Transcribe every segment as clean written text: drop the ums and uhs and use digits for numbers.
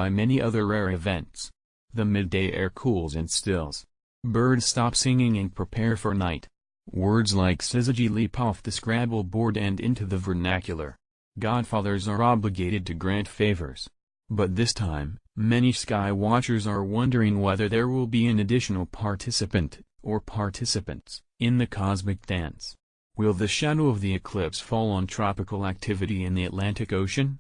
by many other rare events. The midday air cools and stills. Birds stop singing and prepare for night. Words like syzygy leap off the Scrabble board and into the vernacular. Godfathers are obligated to grant favors. But this time, many sky watchers are wondering whether there will be an additional participant, or participants, in the cosmic dance. Will the shadow of the eclipse fall on tropical activity in the Atlantic Ocean?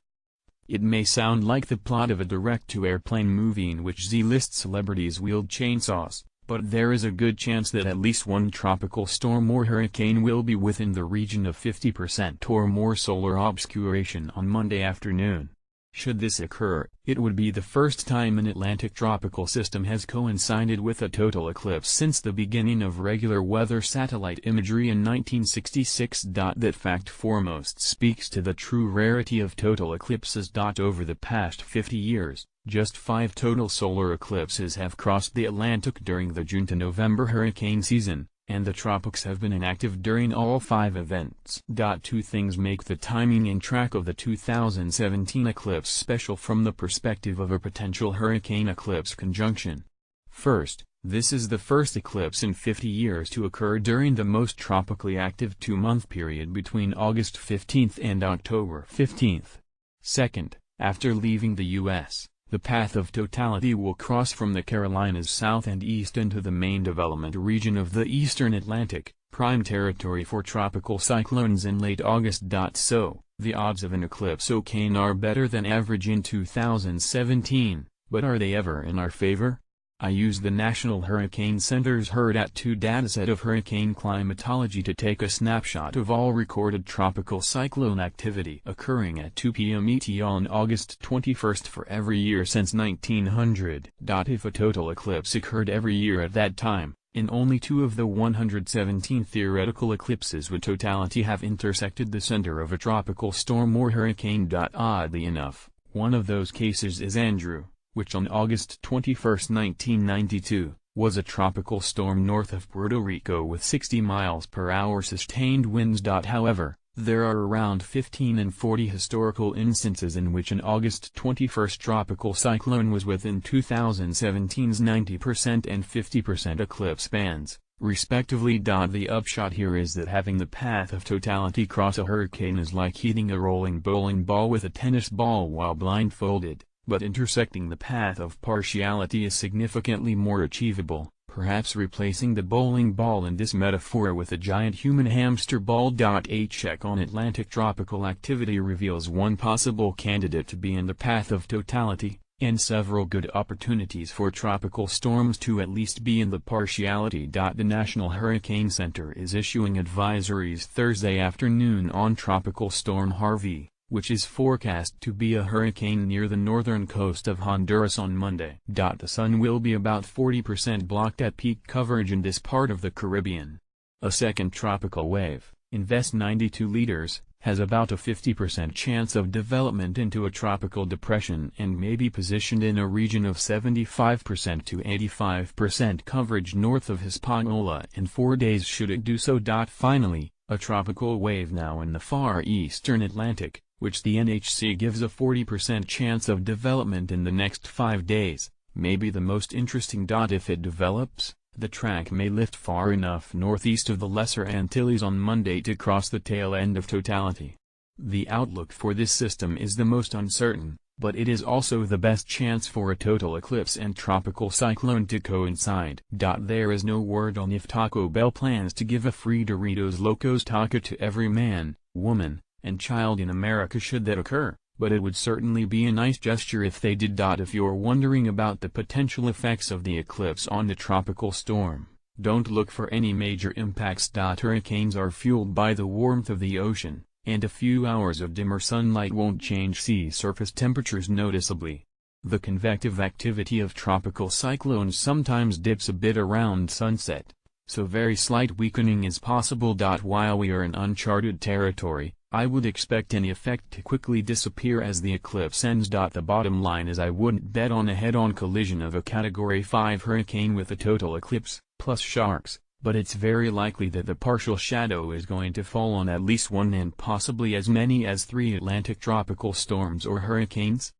It may sound like the plot of a direct-to-airplane movie in which Z-list celebrities wield chainsaws, but there is a good chance that at least one tropical storm or hurricane will be within the region of 50% or more solar obscuration on Monday afternoon. Should this occur, it would be the first time an Atlantic tropical system has coincided with a total eclipse since the beginning of regular weather satellite imagery in 1966. That fact foremost speaks to the true rarity of total eclipses. Over the past 50 years, just 5 total solar eclipses have crossed the Atlantic during the June to November hurricane season, and the tropics have been inactive during all 5 events. Two things make the timing and track of the 2017 eclipse special from the perspective of a potential hurricane eclipse conjunction. First, this is the first eclipse in 50 years to occur during the most tropically active 2-month period between August 15 and October 15. Second, after leaving the U.S., the path of totality will cross from the Carolinas south and east into the main development region of the eastern Atlantic, prime territory for tropical cyclones in late August. So, the odds of an eclipse are better than average in 2017, but are they ever in our favor? I used the National Hurricane Center's HURRD-at2 dataset of hurricane climatology to take a snapshot of all recorded tropical cyclone activity occurring at 2 p.m. ET on August 21 for every year since 1900. If a total eclipse occurred every year at that time, in only 2 of the 117 theoretical eclipses would totality have intersected the center of a tropical storm or hurricane. Oddly enough, one of those cases is Andrew, which on August 21, 1992, was a tropical storm north of Puerto Rico with 60 miles per hour sustained winds. However, there are around 15 and 40 historical instances in which an August 21 tropical cyclone was within 2017's 90% and 50% eclipse bands, respectively. The upshot here is that having the path of totality cross a hurricane is like hitting a rolling bowling ball with a tennis ball while blindfolded. But intersecting the path of partiality is significantly more achievable, perhaps replacing the bowling ball in this metaphor with a giant human hamster ball. A check on Atlantic tropical activity reveals one possible candidate to be in the path of totality, and several good opportunities for tropical storms to at least be in the partiality. The National Hurricane Center is issuing advisories Thursday afternoon on Tropical Storm Harvey, which is forecast to be a hurricane near the northern coast of Honduras on Monday. The sun will be about 40% blocked at peak coverage in this part of the Caribbean. A second tropical wave, Invest 92 liters, has about a 50% chance of development into a tropical depression and may be positioned in a region of 75% to 85% coverage north of Hispaniola in 4 days should it do so. Finally, a tropical wave now in the far eastern Atlantic, which the NHC gives a 40% chance of development in the next 5 days, may be the most interesting. If it develops, the track may lift far enough northeast of the Lesser Antilles on Monday to cross the tail end of totality. The outlook for this system is the most uncertain, but it is also the best chance for a total eclipse and tropical cyclone to coincide. There is no word on if Taco Bell plans to give a free Doritos Locos Taco to every man, woman, and child in America should that occur, but it would certainly be a nice gesture if they did. If you're wondering about the potential effects of the eclipse on the tropical storm, don't look for any major impacts. Hurricanes are fueled by the warmth of the ocean, and a few hours of dimmer sunlight won't change sea surface temperatures noticeably. The convective activity of tropical cyclones sometimes dips a bit around sunset, so very slight weakening is possible. While we are in uncharted territory, I would expect any effect to quickly disappear as the eclipse ends. The bottom line is I wouldn't bet on a head-on collision of a Category 5 hurricane with a total eclipse, plus sharks, but it's very likely that the partial shadow is going to fall on at least one and possibly as many as 3 Atlantic tropical storms or hurricanes.